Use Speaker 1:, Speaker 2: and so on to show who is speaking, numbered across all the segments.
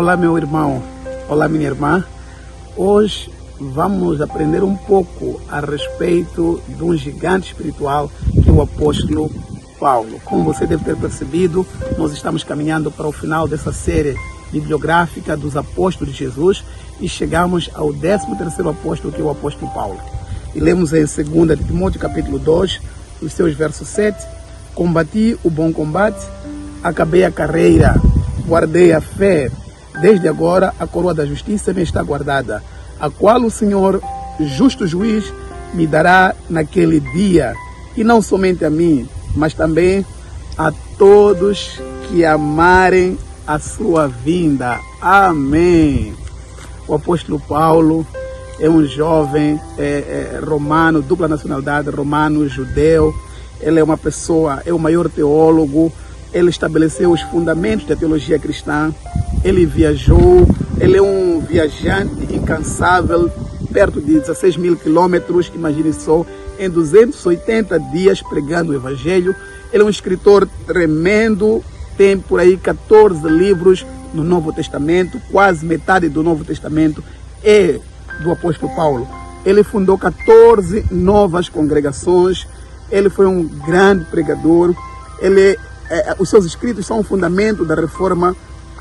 Speaker 1: Olá, meu irmão. Olá, minha irmã. Hoje vamos aprender um pouco a respeito de um gigante espiritual que é o apóstolo Paulo. Como você deve ter percebido, nós estamos caminhando para o final dessa série bibliográfica dos apóstolos de Jesus e chegamos ao 13º apóstolo, que é o apóstolo Paulo. E lemos em 2 de Timóteo, capítulo 2, os seus versos 7. Combati o bom combate, acabei a carreira, guardei a fé. Desde agora a coroa da justiça me está guardada, a qual o Senhor, justo juiz, me dará naquele dia, e não somente a mim, mas também a todos que amarem a sua vinda. Amém. O apóstolo Paulo é um jovem romano, dupla nacionalidade, romano, judeu. Ele é uma pessoa, é o maior teólogo. Ele estabeleceu os fundamentos da teologia cristã. Ele viajou, ele é um viajante incansável, perto de 16 mil quilômetros, imagine só, em 280 dias pregando o Evangelho. Ele é um escritor tremendo, tem por aí 14 livros no Novo Testamento, quase metade do Novo Testamento é do apóstolo Paulo. Ele fundou 14 novas congregações, ele foi um grande pregador, os seus escritos são o fundamento da reforma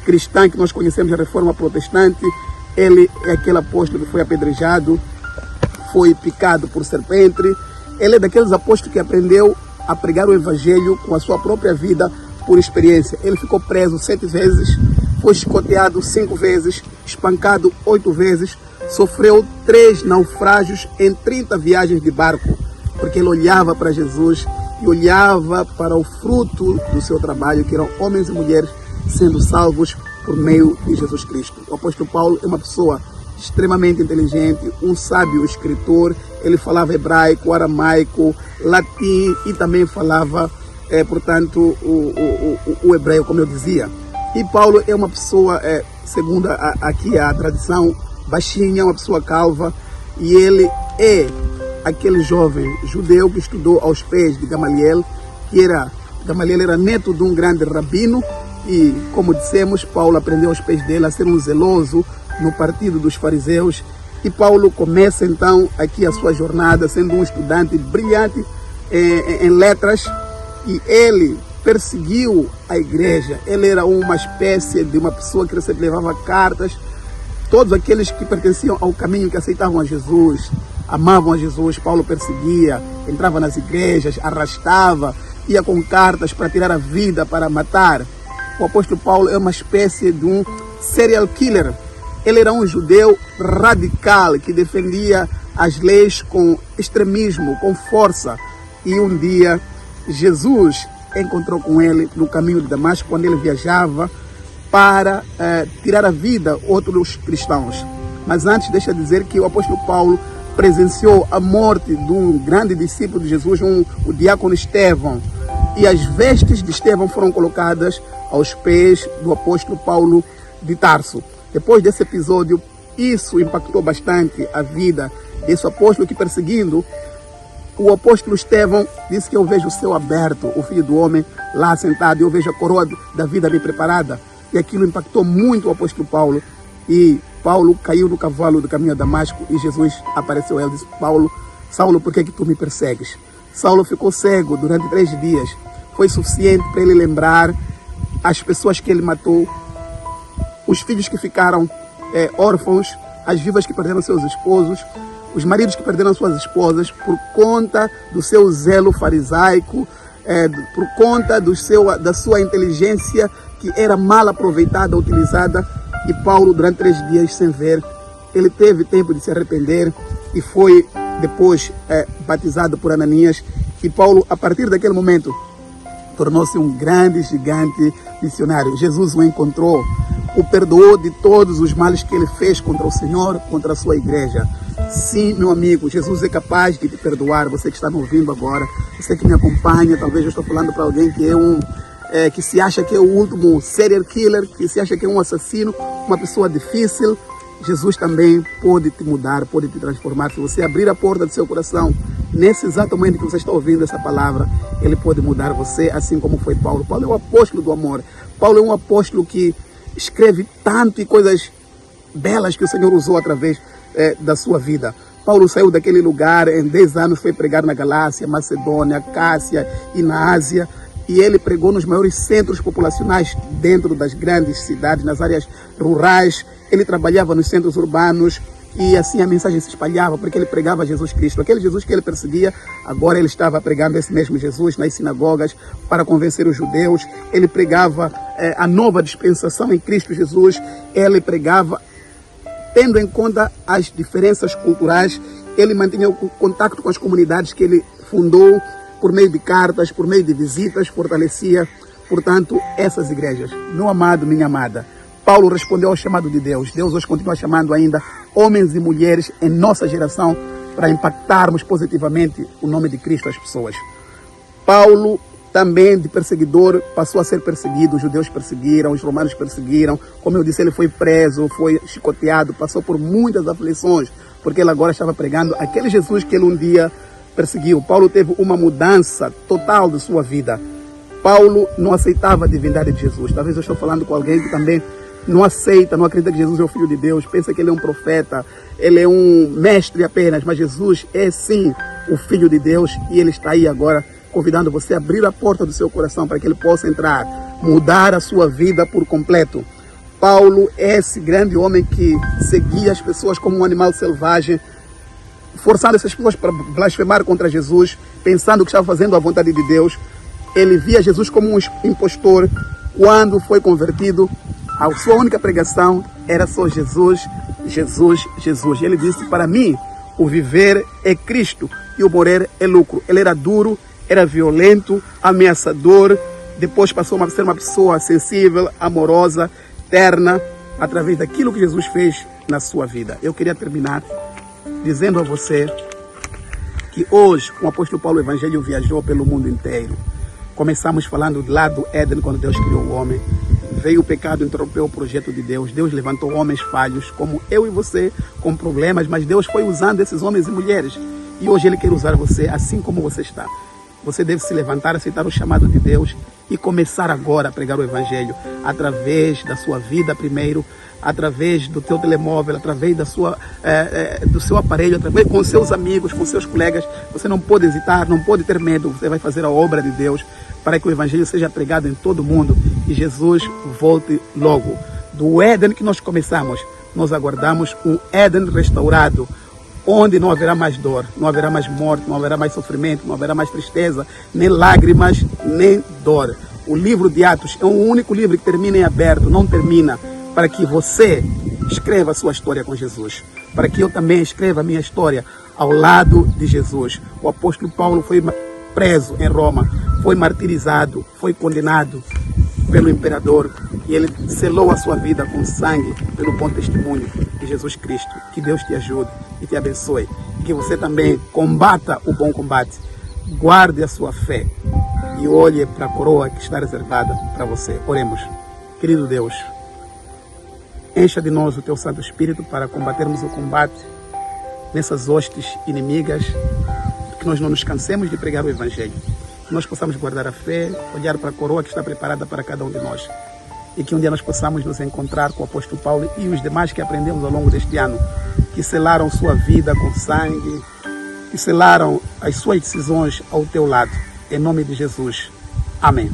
Speaker 1: cristã que nós conhecemos, a reforma protestante. Ele é aquele apóstolo que foi apedrejado, foi picado por serpente. Ele é daqueles apóstolos que aprendeu a pregar o evangelho com a sua própria vida, por experiência. Ele ficou preso 7 vezes, foi chicoteado 5 vezes, espancado 8 vezes, sofreu 3 naufrágios em 30 viagens de barco, porque ele olhava para Jesus e olhava para o fruto do seu trabalho, que eram homens e mulheres sendo salvos por meio de Jesus Cristo. O apóstolo Paulo é uma pessoa extremamente inteligente, um sábio escritor. Ele falava hebraico, aramaico, latim e também falava, portanto, o hebreu, como eu dizia. E Paulo é uma pessoa, segundo aqui a tradição, baixinha, uma pessoa calva, e ele é aquele jovem judeu que estudou aos pés de Gamaliel, Gamaliel era neto de um grande rabino. E, como dissemos, Paulo aprendeu aos pés dele a ser um zeloso no partido dos fariseus. E Paulo começa então aqui a sua jornada sendo um estudante brilhante em letras. E ele perseguiu a igreja. Ele era uma espécie de uma pessoa que levava cartas. Todos aqueles que pertenciam ao caminho, que aceitavam a Jesus, amavam a Jesus, Paulo perseguia, entrava nas igrejas, arrastava, ia com cartas para tirar a vida, para matar. O apóstolo Paulo é uma espécie de um serial killer. Ele era um judeu radical que defendia as leis com extremismo, com força. E um dia Jesus encontrou com ele no caminho de Damasco, quando ele viajava para tirar a vida de outros cristãos. Mas antes, deixa eu dizer que o apóstolo Paulo presenciou a morte de um grande discípulo de Jesus, o diácono Estevão. E as vestes de Estevão foram colocadas aos pés do apóstolo Paulo de Tarso. Depois desse episódio, isso impactou bastante a vida desse apóstolo, que perseguindo o apóstolo Estevão, disse que eu vejo o céu aberto, o Filho do Homem lá sentado, e eu vejo a coroa da vida ali preparada. E aquilo impactou muito o apóstolo Paulo. E Paulo caiu no cavalo do caminho a Damasco e Jesus apareceu a ele e disse: Saulo, por que tu me persegues? Saulo ficou cego durante 3 dias. Foi suficiente para ele lembrar as pessoas que ele matou, os filhos que ficaram órfãos, as viúvas que perderam seus esposos, os maridos que perderam suas esposas por conta do seu zelo farisaico, por conta da sua inteligência que era mal aproveitada, utilizada. E Paulo, durante 3 dias sem ver, ele teve tempo de se arrepender e foi depois batizado por Ananias. E Paulo, a partir daquele momento, tornou-se um grande, gigante missionário. Jesus o encontrou, o perdoou de todos os males que ele fez contra o Senhor, contra a sua igreja. Sim, meu amigo, Jesus é capaz de te perdoar. Você que está me ouvindo agora, você que me acompanha, talvez eu estou falando para alguém que que se acha que é o último serial killer, que se acha que é um assassino, uma pessoa difícil. Jesus também pode te mudar, pode te transformar. Se você abrir a porta do seu coração, nesse exato momento que você está ouvindo essa palavra, ele pode mudar você, assim como foi Paulo. Paulo é um apóstolo do amor. Paulo é um apóstolo que escreve tanto e coisas belas que o Senhor usou através da sua vida. Paulo saiu daquele lugar, em 10 anos foi pregar na Galácia, Macedônia, Cássia e na Ásia. E ele pregou nos maiores centros populacionais dentro das grandes cidades, nas áreas rurais. Ele trabalhava nos centros urbanos e assim a mensagem se espalhava, porque ele pregava Jesus Cristo. Aquele Jesus que ele perseguia, agora ele estava pregando esse mesmo Jesus nas sinagogas para convencer os judeus. Ele pregava a nova dispensação em Cristo Jesus. Ele pregava tendo em conta as diferenças culturais. Ele mantinha o contato com as comunidades que ele fundou por meio de cartas, por meio de visitas, fortalecia, portanto, essas igrejas. Meu amado, minha amada, Paulo respondeu ao chamado de Deus. Deus hoje continua chamando ainda homens e mulheres em nossa geração para impactarmos positivamente o nome de Cristo às pessoas. Paulo, também de perseguidor, passou a ser perseguido. Os judeus perseguiram, os romanos perseguiram. Como eu disse, ele foi preso, foi chicoteado, passou por muitas aflições, porque ele agora estava pregando aquele Jesus que ele um dia perseguiu. Paulo teve uma mudança total de sua vida. Paulo não aceitava a divindade de Jesus. Talvez eu estou falando com alguém que também não aceita, não acredita que Jesus é o Filho de Deus, pensa que ele é um profeta, ele é um mestre apenas, mas Jesus é sim o Filho de Deus e ele está aí agora convidando você a abrir a porta do seu coração para que ele possa entrar, mudar a sua vida por completo. Paulo é esse grande homem que seguia as pessoas como um animal selvagem, forçando essas pessoas para blasfemar contra Jesus, pensando que estava fazendo a vontade de Deus. Ele via Jesus como um impostor. Quando foi convertido, a sua única pregação era só Jesus, Jesus, Jesus. E ele disse: para mim, o viver é Cristo e o morrer é lucro. Ele era duro, era violento, ameaçador. Depois passou a ser uma pessoa sensível, amorosa, terna, através daquilo que Jesus fez na sua vida. Eu queria terminar dizendo a você que hoje, com o apóstolo Paulo, o Evangelho viajou pelo mundo inteiro. Começamos falando lá do Éden, quando Deus criou o homem. Veio o pecado, interrompeu o projeto de Deus. Deus levantou homens falhos, como eu e você, com problemas, mas Deus foi usando esses homens e mulheres. E hoje Ele quer usar você assim como você está. Você deve se levantar, aceitar o chamado de Deus e começar agora a pregar o Evangelho através da sua vida primeiro, através do teu telemóvel, através da do seu aparelho, através com seus amigos, com seus colegas. Você não pode hesitar, não pode ter medo. Você vai fazer a obra de Deus para que o Evangelho seja pregado em todo o mundo e Jesus volte logo. Do Éden que nós começamos, nós aguardamos um Éden restaurado, onde não haverá mais dor, não haverá mais morte, não haverá mais sofrimento, não haverá mais tristeza, nem lágrimas, nem dor. O livro de Atos é o único livro que termina em aberto, não termina, para que você escreva a sua história com Jesus, para que eu também escreva a minha história ao lado de Jesus. O apóstolo Paulo foi preso em Roma, foi martirizado, foi condenado pelo imperador e ele selou a sua vida com sangue pelo bom testemunho de Jesus Cristo. Que Deus te ajude e te abençoe. Que você também combata o bom combate, guarde a sua fé e olhe para a coroa que está reservada para você. Oremos. Querido Deus, encha de nós o Teu Santo Espírito para combatermos o combate nessas hostes inimigas, que nós não nos cansemos de pregar o Evangelho, que nós possamos guardar a fé, olhar para a coroa que está preparada para cada um de nós e que um dia nós possamos nos encontrar com o apóstolo Paulo e os demais que aprendemos ao longo deste ano, que selaram sua vida com sangue, que selaram as suas decisões ao Teu lado. Em nome de Jesus. Amém.